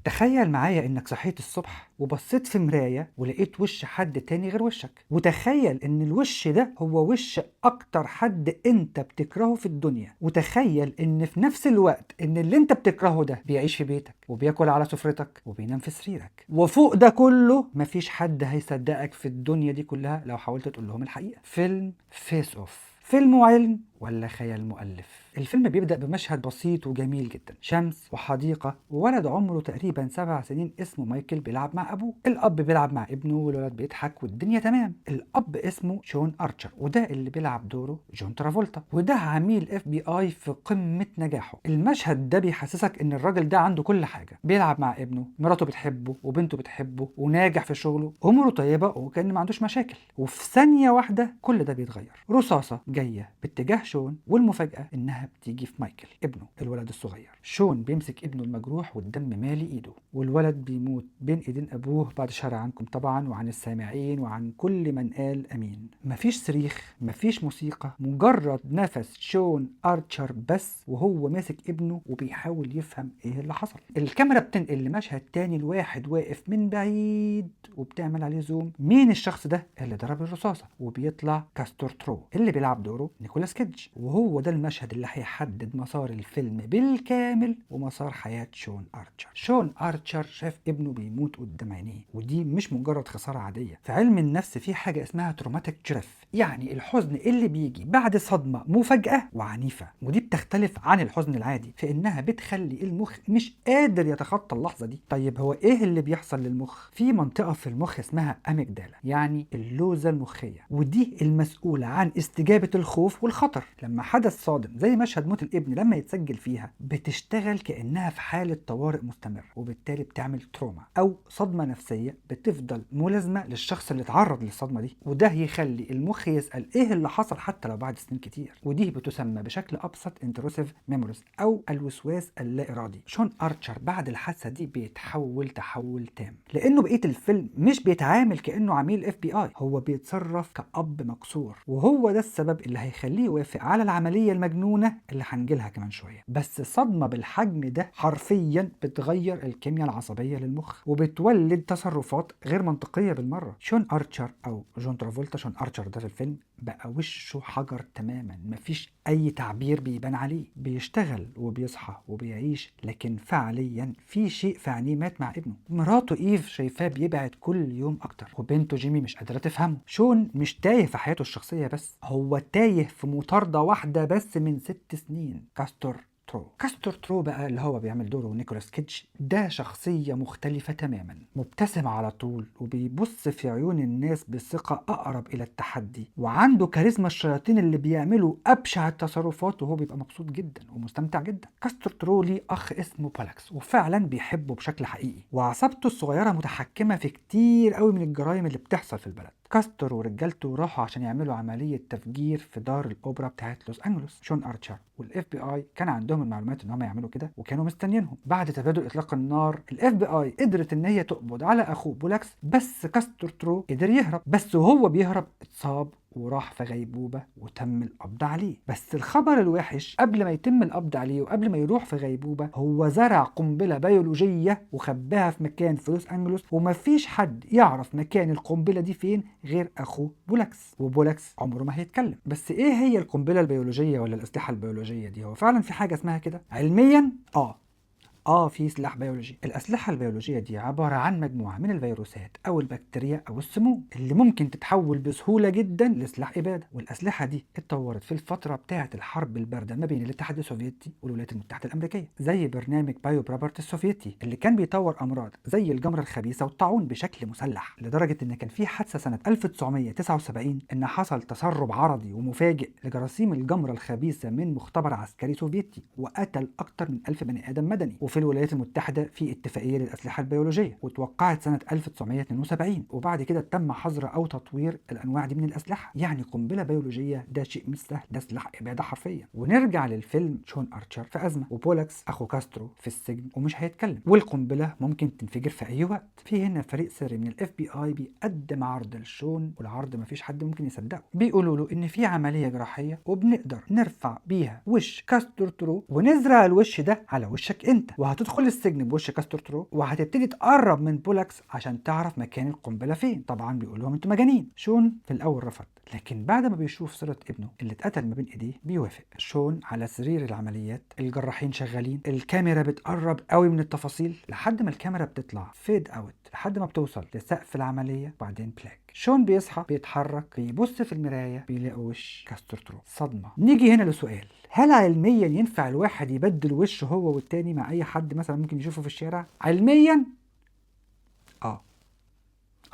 تخيل معايا انك صحيت الصبح وبصيت في مراية ولقيت وش حد تاني غير وشك، وتخيل ان الوش ده هو وش اكتر حد انت بتكرهه في الدنيا، وتخيل ان في نفس الوقت ان اللي انت بتكرهه ده بيعيش في بيتك وبياكل على سفرتك وبينام في سريرك. وفوق ده كله مفيش حد هيصدقك في الدنيا دي كلها لو حاولت تقول لهم الحقيقة. فيلم فيس اوف، فيلم علم ولا خيال مؤلف؟ الفيلم بيبدأ بمشهد بسيط وجميل جدا، شمس وحديقة وولد عمره تقريبا 7 سنين اسمه مايكل بيلعب مع أبوه. الأب بيلعب مع ابنه والولد بيضحك والدنيا تمام. الأب اسمه شون أرشر، وده اللي بيلعب دوره جون ترافولتا، وده عميل اف بي اي في قمة نجاحه. المشهد ده بيحسسك ان الراجل ده عنده كل حاجة، بيلعب مع ابنه، مراته بتحبه وبنته بتحبه وناجح في شغله، أموره طيبة وكأن ما عندوش مشاكل. وفي ثانية واحدة كل ده بيتغير. رصاصة جاية باتجاه شون، والمفاجأة انها بتيجي في مايكل ابنه الولد الصغير. شون بيمسك ابنه المجروح والدم مالي ايده، والولد بيموت بين ايدين ابوه بعد شر عنكم طبعا وعن السامعين وعن كل من قال امين. مفيش صريخ، مفيش موسيقى، مجرد نفس شون ارشر بس وهو ماسك ابنه وبيحاول يفهم ايه اللي حصل. الكاميرا بتنقل لمشهد تاني لواحد واقف من بعيد وبتعمل عليه زوم. مين الشخص ده اللي ضرب الرصاصة؟ وبيطلع كاستور ترو اللي بيلعب دوره نيكولاس كيدج. وهو ده المشهد اللي هيحدد مسار الفيلم بالكامل ومسار حياة شون أرشر. شون أرشر شاف ابنه بيموت قدام عينيه، ودي مش مجرد خسارة عادية. في علم النفس في حاجة اسمها تروماتيك جريف، يعني الحزن اللي بيجي بعد صدمة مفاجئة وعنيفة، ودي بتختلف عن الحزن العادي في انها بتخلي المخ مش قادر يتخطى اللحظة دي. طيب هو ايه اللي بيحصل للمخ؟ في منطقة في المخ اسمها أميجدالا، يعني اللوزة المخية، ودي المسؤولة عن استجابة الخوف والخطر. لما حدث صادم زي مشهد موت الابن لما يتسجل فيها بتشتغل كأنها في حالة طوارئ مستمرة، وبالتالي بتعمل تروما أو صدمة نفسية بتفضل ملازمة للشخص اللي اتعرض للصدمة دي، وده يخلي المخ يسأل ايه اللي حصل حتى لو بعد سنين كتير. ودي بتسمى بشكل أبسط انتروسيف ميموريز أو الوسواس اللا إرادي. شون أرشر بعد الحادثة دي بيتحول تحول تام، لأنه بقية الفيلم مش بيتعامل كأنه عميل اف بي اي، هو بيتصرف كأب مكسور، وهو ده السبب اللي هيخليه يوافق على العملية المجنونة اللي هنجيلها كمان شوية. بس صدمة بالحجم ده حرفيا بتغير الكيمياء العصبية للمخ وبتولد تصرفات غير منطقية بالمرة. شون أرشر أو جون ترافولتا، شون أرشر ده في الفيلم بقى وشه حجر تماما، مفيش أي تعبير بيبان عليه. بيشتغل وبيصحى وبيعيش، لكن فعليا في شيء في عينيه مات مع ابنه. مراته إيف شايفاه بيبعد كل يوم أكتر، وبنته جيمي مش قادرة تفهمه. شون مش تايه في حياته الشخصية بس، هو تايه في مطاردة واحدة بس من 6 سنين، كاستور ترو. كاستور ترو بقى اللي هو بيعمل دوره نيكولاس كيدج ده شخصية مختلفة تماما، مبتسم على طول وبيبص في عيون الناس بثقة أقرب إلى التحدي، وعنده كاريزما الشياطين اللي بيعملوا أبشع التصرفات وهو بيبقى مبسوط جدا ومستمتع جدا. كاستور ترو ليه أخ اسمه بالاكس وفعلا بيحبه بشكل حقيقي، وعصابته الصغيرة متحكمة في كتير قوي من الجرائم اللي بتحصل في البلد. كاستر ورجالته راحوا عشان يعملوا عملية تفجير في دار الأوبرا بتاعت لوس أنجلوس. شون أرشر والاف بي اي كان عندهم المعلومات ان هم يعملوا كده وكانوا مستنيينهم. بعد تبادل اطلاق النار الاف بي اي قدرت ان هي تقبض على اخوه بولاكس، بس كاستور ترو قدر يهرب، بس وهو بيهرب اتصاب وراح في غيبوبة وتم القبض عليه. بس الخبر الوحش قبل ما يتم القبض عليه وقبل ما يروح في غيبوبة، هو زرع قنبلة بيولوجية وخباها في مكان في لوس أنجلوس، ومفيش حد يعرف مكان القنبلة دي فين غير أخوه بولاكس، وبولاكس عمره ما هيتكلم. بس إيه هي القنبلة البيولوجية ولا الأسلحة البيولوجية دي؟ هو فعلا في حاجة اسمها كده علميا؟ في سلاح بيولوجي. الأسلحة البيولوجية دي عبارة عن مجموعة من الفيروسات أو البكتيريا أو السموم اللي ممكن تتحول بسهولة جدا لسلاح إبادة. والأسلحة دي اتطورت في الفترة بتاعة الحرب الباردة ما بين الاتحاد السوفيتي والولايات المتحدة الأمريكية، زي برنامج بايو برابرت السوفيتي اللي كان بيطور أمراض زي الجمرة الخبيثة والطاعون بشكل مسلح، لدرجة إن كان في حادثة سنة 1979 إن حصل تسرب عرضي ومفاجئ لجراثيم الجمرة الخبيثة من مختبر عسكري سوفيتي وقتل أكتر من 1000 بني آدم مدني. وفي الولايات المتحدة في اتفاقية للأسلحة البيولوجية واتوقعت سنة 1972، وبعد كده تم حظر أو تطوير الأنواع دي من الأسلحة. يعني قنبلة بيولوجية ده شيء مش سهل، ده سلاح إبادة حرفيا. ونرجع للفيلم، شون أرشر في أزمة وبولاكس أخو كاسترو في السجن ومش هيتكلم، والقنبلة ممكن تنفجر في أي وقت. في هنا فريق سري من الاف بي اي بيقدم عرض لشون، والعرض مفيش حد ممكن يصدقه. بيقولوا له إن في عملية جراحية وبنقدر نرفع بيها وش كاستور ترو ونزرع الوش ده على وشك أنت، وهتدخل السجن بوش كاستور ترو، وهتبتدي تقرب من بولاكس عشان تعرف مكان القنبله فين. طبعا بيقول لهم انتوا مجانين. شون في الاول رفض، لكن بعد ما بيشوف صورة ابنه اللي اتقتل ما بين ايديه بيوافق. شون على سرير العمليات، الجراحين شغالين، الكاميرا بتقرب قوي من التفاصيل لحد ما الكاميرا بتطلع فيد اوت لحد ما بتوصل لسقف العملية وبعدين بلاك. شون بيصحى، بيتحرك، بيبص في المراية، بيلاقي وش كاستور ترو. صدمة. نيجي هنا لسؤال، هل علميا ينفع الواحد يبدل وشه هو والتاني مع اي حد مثلا ممكن يشوفه في الشارع؟ علميا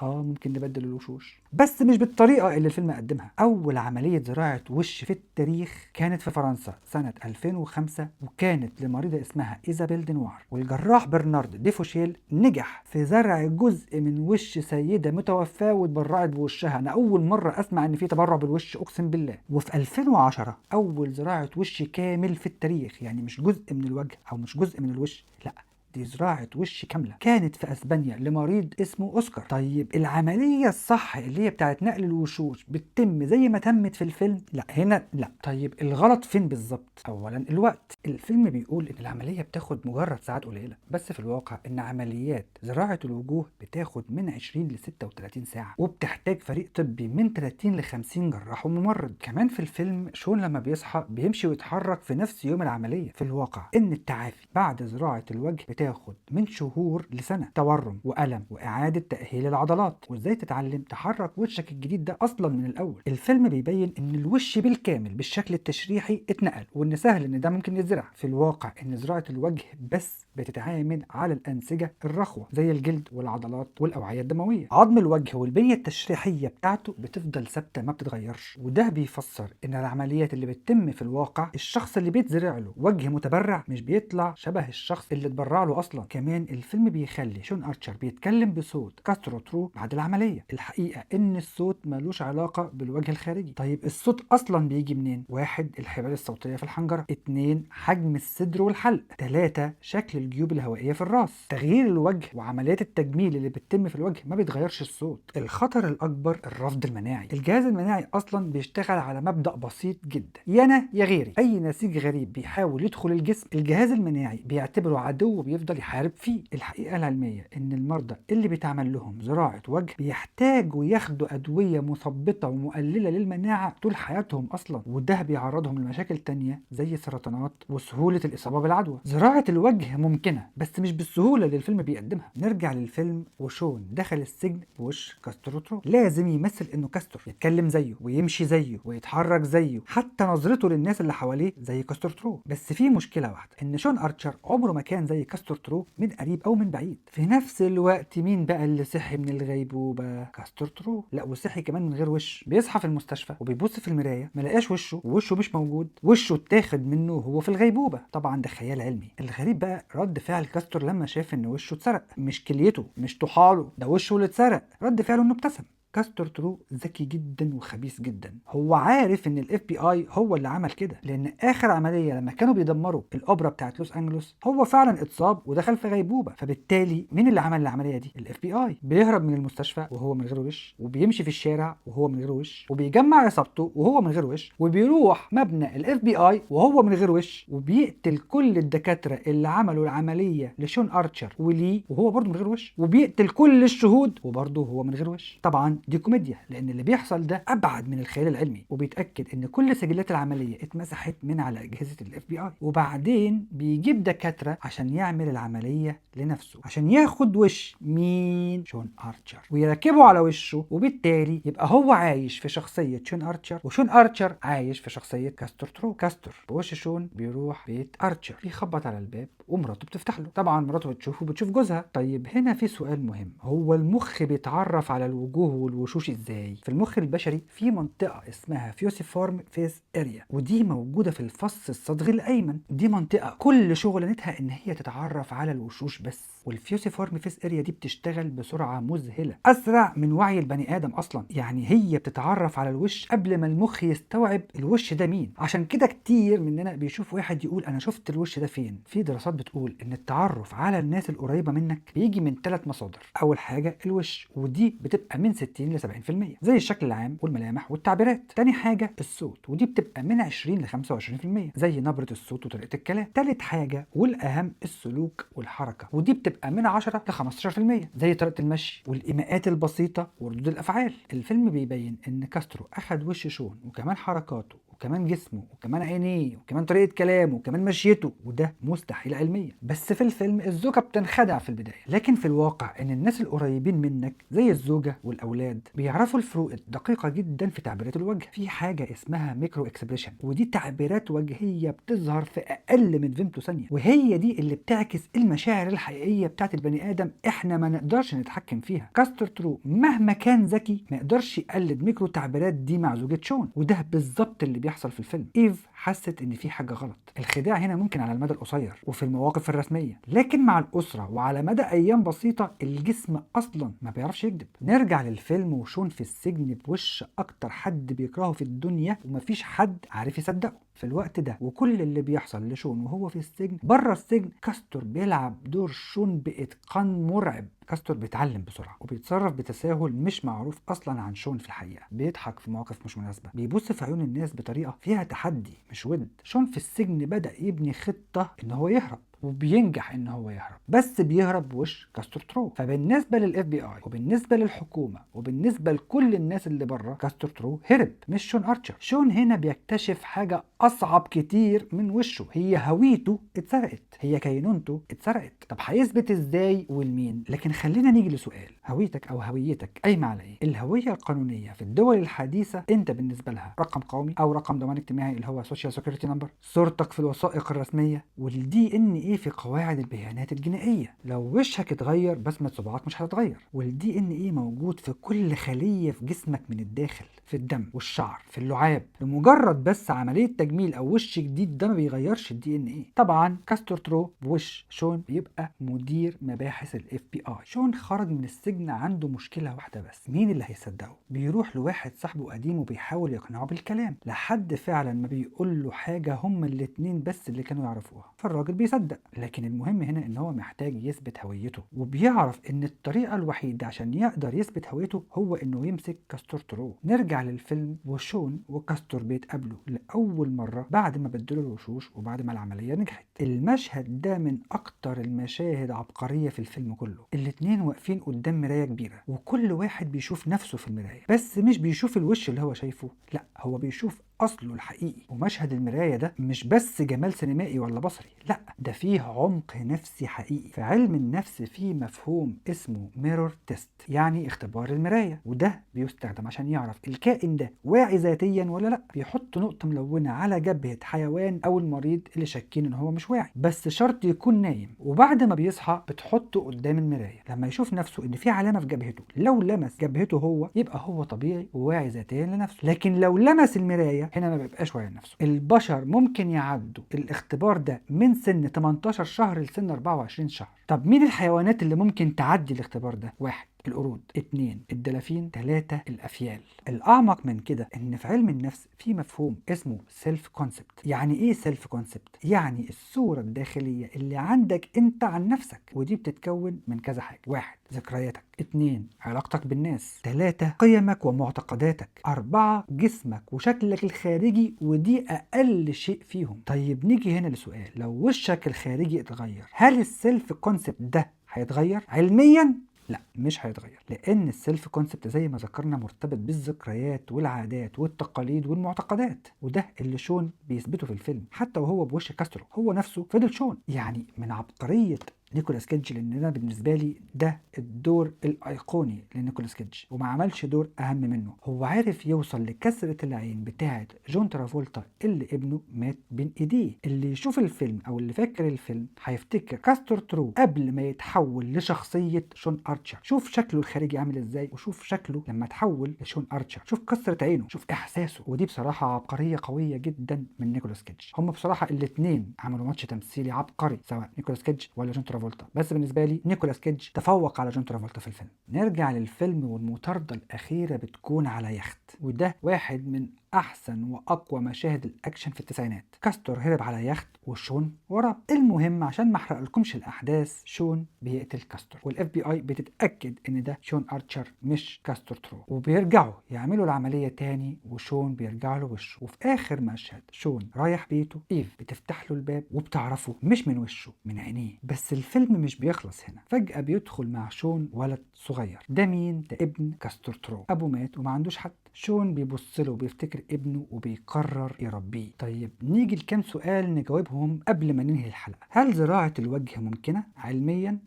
ممكن نبدل الوشوش، بس مش بالطريقة اللي الفيلم قدمها. أول عملية زراعة وش في التاريخ كانت في فرنسا سنة 2005، وكانت لمريضة اسمها إيزابيل دينوار. والجراح برنارد ديفوشيل نجح في زرع جزء من وش سيدة متوفاة واتبرعت بوشها. أنا أول مرة أسمع إن في تبرع بالوش، أقسم بالله. وفي 2010 أول زراعة وش كامل في التاريخ، يعني مش جزء من الوجه أو مش جزء من الوش، لأ دي زراعة وش كاملة، كانت في اسبانيا لمريض اسمه اوسكار. طيب العملية الصح اللي هي بتاعت نقل الوشوش بتتم زي ما تمت في الفيلم؟ لا، هنا لا. طيب الغلط فين بالظبط؟ اولا الوقت. الفيلم بيقول ان العملية بتاخد مجرد ساعات قليلة، بس في الواقع ان عمليات زراعة الوجوه بتاخد من 20 ل 36 ساعة، وبتحتاج فريق طبي من 30 ل 50 جراح وممرض. كمان في الفيلم شون لما بيصحى بيمشي ويتحرك في نفس يوم العملية. في الواقع ان التعافي بعد زراعة الوجه بتاخد من شهور لسنة، تورم وألم وإعادة تأهيل العضلات، وإزاي تتعلم تحرك وشك الجديد ده أصلا من الأول. الفيلم بيبين إن الوش بالكامل بالشكل التشريحي اتنقل، وإن سهل إن ده ممكن يتزرع. في الواقع إن زراعة الوجه بس بتتعامل على الأنسجة الرخوة زي الجلد والعضلات والأوعية الدموية. عظم الوجه والبنية التشريحية بتاعته بتفضل ثابتة ما بتتغيرش، وده بيفسر إن العمليات اللي بتتم في الواقع الشخص اللي بيتزرع له وجه متبرع مش بيطلع شبه الشخص اللي اتبرع له أصلا. كمان الفيلم بيخلي شون أرشر بيتكلم بصوت كاستور ترو بعد العملية. الحقيقة إن الصوت ملوش علاقة بالوجه الخارجي. طيب الصوت أصلا بيجي منين؟ 1 الحبال الصوتية في الحنجرة، 2 حجم الصدر والحلق، 3 شكل الجيوب الهوائية في الراس. تغيير الوجه وعمليات التجميل اللي بتتم في الوجه ما بيتغيرش الصوت. الخطر الأكبر الرفض المناعي. الجهاز المناعي أصلا بيشتغل على مبدأ بسيط جدا، يا أنا يا غيري. أي نسيج غريب بيحاول يدخل الجسم الجهاز المناعي بيعتبره عدو وبيفضل يحارب فيه. الحقيقة العلمية إن المرضى اللي بيتعمل لهم زراعة وجه بيحتاجوا ياخدوا أدوية مثبطة ومقللة للمناعة طول حياتهم أصلا، وده بيعرضهم لمشاكل تانية زي السرطانات وسهولة الإصابة بالعدوى. زراعة الوجه ممكنة بس مش بالسهولة اللي الفيلم بيقدمها. نرجع للفيلم، وشون دخل السجن بوش كاستور ترو. لازم يمثل إنه كاستور، يتكلم زيه ويمشي زيه ويتحرك زيه، حتى نظرته للناس اللي حواليه زي كاستور ترو. بس في مشكلة واحدة، إن شون أرشر عمره ما كان زي كاستور ترو من قريب او من بعيد. في نفس الوقت مين بقى اللي صحي من الغيبوبه؟ كاستور ترو. لا، وصحي كمان من غير وش. بيصحى في المستشفى وبيبص في المرايه ما لقاش وشه، ووشه مش موجود، وشه اتاخد منه وهو في الغيبوبه. طبعا ده خيال علمي. الغريب بقى رد فعل كاستور لما شاف ان وشه اتسرق، مش كليته مش طحاله، ده وشه اللي اتسرق. رد فعله انه ابتسم. كاستور ترو ذكي جدا وخبيث جدا. هو عارف ان الاف بي اي هو اللي عمل كده، لان اخر عمليه لما كانوا بيدمروا الاوبرا بتاعت لوس انجلوس هو فعلا اتصاب ودخل في غيبوبه. فبالتالي مين اللي عمل العمليه دي؟ الاف بي اي. بيهرب من المستشفى وهو من غير وش، وبيمشي في الشارع وهو من غير وش، وبيجمع عصابته وهو من غير وش، وبيروح مبنى الاف بي اي وهو من غير وش، وبيقتل كل الدكاتره اللي عملوا العمليه لشون ارشر وليه وهو برضه من غير وش، وبيقتل كل الشهود وبرضه هو من غير وش. طبعا دي كوميديا، لان اللي بيحصل ده ابعد من الخيال العلمي. وبيتاكد ان كل سجلات العمليه اتمسحت من على اجهزه الاف بي اي، وبعدين بيجيب دكاتره عشان يعمل العمليه لنفسه، عشان ياخد وش مين؟ شون ارشر، ويركبه على وشه، وبالتالي يبقى هو عايش في شخصيه شون ارشر، وشون ارشر عايش في شخصيه كاستور ترو. كاستور بوش شون بيروح بيت ارشر، بيخبط على الباب ومراته بتفتح له. طبعا مراته بتشوفه وبتشوف جوزها. طيب هنا في سؤال مهم، هو المخ بيتعرف على الوجوه والوشوش ازاي؟ في المخ البشري في منطقه اسمها فيوسيفورم فيس اريا، ودي موجوده في الفص الصدغي الايمن. دي منطقه كل شغلانتها ان هي تتعرف على الوشوش بس، والفيوسيفورم فيس اريا دي بتشتغل بسرعه مذهله، اسرع من وعي البني ادم اصلا. يعني هي بتتعرف على الوش قبل ما المخ يستوعب الوش ده مين. عشان كده كتير مننا بيشوف واحد يقول انا شفت الوش ده فين. في دراسات بتقول ان التعرف على الناس القريبه منك بيجي من 3 مصادر. اول حاجه الوش، ودي بتبقى من 60 60 ل 70%، زي الشكل العام والملامح والتعبيرات. تاني حاجة الصوت، ودي بتبقى من 20 ل 25%، زي نبرة الصوت وطريقة الكلام. تالت حاجة والأهم السلوك والحركة، ودي بتبقى من 10 ل 15%، زي طريقة المشي والإيماءات البسيطة وردود الأفعال. الفيلم بيبين إن كاسترو أخد وش شون وكمان حركاته وكمان جسمه وكمان عينيه وكمان طريقة كلامه وكمان مشيته، وده مستحيل علميا. بس في الفيلم الزوجة بتنخدع في البداية، لكن في الواقع ان الناس القريبين منك زي الزوجة والاولاد بيعرفوا الفروق الدقيقة جدا في تعبيرات الوجه. في حاجة اسمها ميكرو اكسبريشن، ودي تعبيرات وجهية بتظهر في اقل من فيمتو ثانية، وهي دي اللي بتعكس المشاعر الحقيقية بتاعت البني ادم، احنا ما نقدرش نتحكم فيها. كاستر ترو مهما كان ذكي ما يقدرش يقلد ميكرو تعبيرات دي مع زوجة شون، وده بالظبط اللي بيحصل في الفيلم. ايف حست ان في حاجه غلط. الخداع هنا ممكن على المدى القصير وفي المواقف الرسميه، لكن مع الاسره وعلى مدى ايام بسيطه الجسم اصلا ما بيعرفش يكذب. نرجع للفيلم وشون في السجن بوش اكتر حد بيكرهه في الدنيا ومفيش حد عارف يصدقه في الوقت ده. وكل اللي بيحصل لشون وهو في السجن بره السجن كاستور بيلعب دور شون باتقان مرعب. كاستور بيتعلم بسرعه وبيتصرف بتساهل مش معروف اصلا عن شون في الحقيقه، بيضحك في مواقف مش مناسبه، بيبص في عيون الناس بطريقه فيها تحدي مش ود. شون في السجن بدا يبني خطه ان هو يهرب وبينجح ان هو يهرب، بس بيهرب بوش كاستور ترو. فبالنسبه للاف بي اي وبالنسبه للحكومه وبالنسبه لكل الناس اللي بره كاستور ترو هرب مش شون ارشر. شون هنا بيكتشف حاجه اصعب كتير من وشه، هي هويته اتسرقت، هي كينونته اتسرقت. طب هيثبت ازاي والمين؟ لكن خلينا نيجي لسؤال، هويتك او هويتك قايمه على ايه؟ الهويه القانونيه في الدول الحديثه انت بالنسبه لها رقم قومي او رقم ضمان اجتماعي اللي هو سوشيال سيكيورتي نمبر، صورتك في الوثائق الرسميه، والدي ان ايه في قواعد البيانات الجنائيه. لو وشك اتغير بسمه صباعك مش هتتغير. والدي ان ايه موجود في كل خليه في جسمك من الداخل، في الدم والشعر في اللعاب. لمجرد بس عمليه تجميل او وش جديد ده ما بيغيرش الدي ان ايه. طبعا كاستور ترو بوش شون بيبقى مدير مباحث الاف بي اي. شون خرج من السجن عنده مشكله واحده بس، مين اللي هيصدقه؟ بيروح لواحد صاحبه قديم وبيحاول يقنعه بالكلام لحد فعلا ما بيقول له حاجه هما الاتنين بس اللي كانوا يعرفوها، فالراجل بيصدق. لكن المهم هنا ان هو محتاج يثبت هويته، وبيعرف ان الطريقه الوحيده عشان يقدر يثبت هويته هو انه يمسك كاستور ترو. نرجع للفيلم وشون وكاستور بيتقابلوا لاول مره بعد ما بدلوا الوشوش وبعد ما العمليه نجحت. المشهد ده من اكتر المشاهد عبقريه في الفيلم كله. الاتنين واقفين قدام مرايه كبيره وكل واحد بيشوف نفسه في المرايه، بس مش بيشوف الوش اللي هو شايفه، لا هو بيشوف اصله الحقيقي. ومشهد المرايه ده مش بس جمال سينمائي ولا بصري، لا ده فيه عمق نفسي حقيقي. في علم النفس فيه مفهوم اسمه ميرور تيست، يعني اختبار المرايه، وده بيستخدم عشان يعرف الكائن ده واعي ذاتيا ولا لا. بيحط نقطه ملونه على جبهه حيوان او المريض اللي شاكين ان هو مش واعي، بس شرط يكون نايم، وبعد ما بيصحى بتحطه قدام المرايه. لما يشوف نفسه ان في علامه في جبهته، لو لمس جبهته هو يبقى هو طبيعي وواعي ذاتيا لنفسه، لكن لو لمس المرايه هنا ما بيبقاش واعي لنفسه. البشر ممكن يعدوا الاختبار ده من سن 18 شهر لسن 24 شهر. طب مين الحيوانات اللي ممكن تعدي الاختبار ده؟ 1 القرود، 2 الدلافين، 3 الافيال. الاعمق من كده ان في علم النفس في مفهوم اسمه سيلف كونسبت. يعني ايه سيلف كونسبت؟ يعني الصوره الداخليه اللي عندك انت عن نفسك، ودي بتتكون من كذا حاجه. 1 ذكرياتك، 2 علاقتك بالناس، 3 قيمك ومعتقداتك، 4 جسمك وشكلك الخارجي، ودي اقل شيء فيهم. طيب نيجي هنا لسؤال، لو وشك الخارجي اتغير هل السيلف كونسبت ده هيتغير؟ علميا لا مش هيتغير، لان السيلف كونسبت زي ما ذكرنا مرتبط بالذكريات والعادات والتقاليد والمعتقدات، وده اللي شون بيثبته في الفيلم. حتى وهو بوش كاسترو هو نفسه فضل شون. يعني من عبقريه نيكولاس كيدج، لان انا بالنسبه لي ده الدور الايقوني لنيكولاس كيدج، وما عملش دور اهم منه. هو عارف يوصل لكسره العين بتاعه جون ترافولتا اللي ابنه مات بين ايديه. اللي يشوف الفيلم او اللي فاكر الفيلم هيفتكر كاستور ترو قبل ما يتحول لشخصيه شون ارشر. شوف شكله الخارجي عامل ازاي، وشوف شكله لما تحول لشون ارشر، شوف كسره عينه، شوف احساسه. ودي بصراحه عبقريه قويه جدا من نيكولاس كيدج. هم بصراحه الاثنين عملوا ماتش تمثيلي عبقري سواء نيكولاس كيدج ولا جون ترافولتا، بس بالنسبه لي نيكولاس كيدج تفوق على جون ترافولتا في الفيلم. نرجع للفيلم والمطارده الاخيره بتكون على يخت، وده واحد من احسن واقوى مشاهد الاكشن في التسعينات. كاستور هرب على يخت وشون وراه. المهم عشان ما احرقلكمش الاحداث، شون بيقتل كاستور والاف بي اي بتتاكد ان ده شون ارشر مش كاستور ترو، وبيرجعوا يعملوا العمليه تاني وشون بيرجع له وشه. وفي اخر مشهد شون رايح بيته، ايف بتفتح له الباب وبتعرفه مش من وشه، من عينيه. بس الفيلم مش بيخلص هنا، فجاه بيدخل مع شون ولد صغير. ده مين؟ ده ابن كاستور ترو، ابوه مات وما عندوش حد. شون بيبص له وبيفتكر ابنه وبيقرر يربيه. طيب نيجي لكام سؤال نجاوبهم قبل ما ننهي الحلقه. هل زراعه الوجه ممكنه علميا؟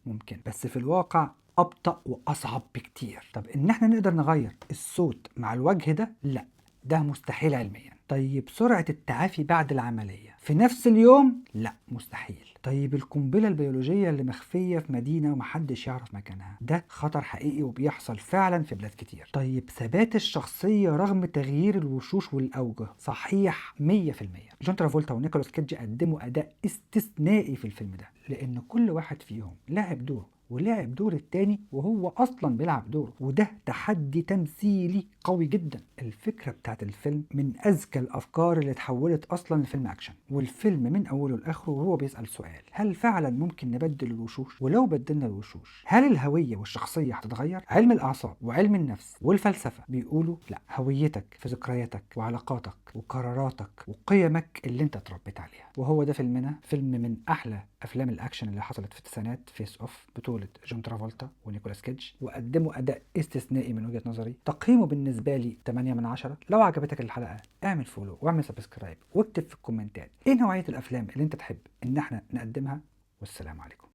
ممكن، بس في الواقع ابطأ واصعب بكتير. طب ان احنا نقدر نغير الصوت مع الوجه ده؟ لا، ده مستحيل علميا. طيب سرعة التعافي بعد العملية في نفس اليوم؟ لا، مستحيل. طيب القنبلة البيولوجية اللي مخفية في مدينة ومحدش يعرف مكانها، ده خطر حقيقي وبيحصل فعلا في بلاد كتير. طيب ثبات الشخصية رغم تغيير الوشوش والأوجه، صحيح 100%. جون ترافولتا ونيكولاس كيدج قدموا أداء استثنائي في الفيلم ده، لأن كل واحد فيهم لعب دوره ولعب دور التاني وهو اصلا بيلعب دوره، وده تحدي تمثيلي قوي جدا. الفكره بتاعت الفيلم من اذكى الافكار اللي اتحولت اصلا لفيلم اكشن، والفيلم من اوله لاخره وهو بيسال سؤال: هل فعلا ممكن نبدل الوشوش؟ ولو بدلنا الوشوش هل الهويه والشخصيه هتتغير؟ علم الاعصاب وعلم النفس والفلسفه بيقولوا لا، هويتك في ذكرياتك وعلاقاتك وقراراتك وقيمك اللي انت اتربيت عليها. وهو ده فيلمنا، فيلم من احلى افلام الاكشن اللي حصلت في التسعينات، فيس اوف، بطولة جون ترافولتا ونيكولاس كيدج، وقدموا اداء استثنائي من وجهة نظري. تقييمه بالنسبة لي 8 من 10. لو عجبتك الحلقة اعمل فولو واعمل سبسكرايب واكتب في الكومنتات ايه نوعية الافلام اللي انت تحب ان احنا نقدمها. والسلام عليكم.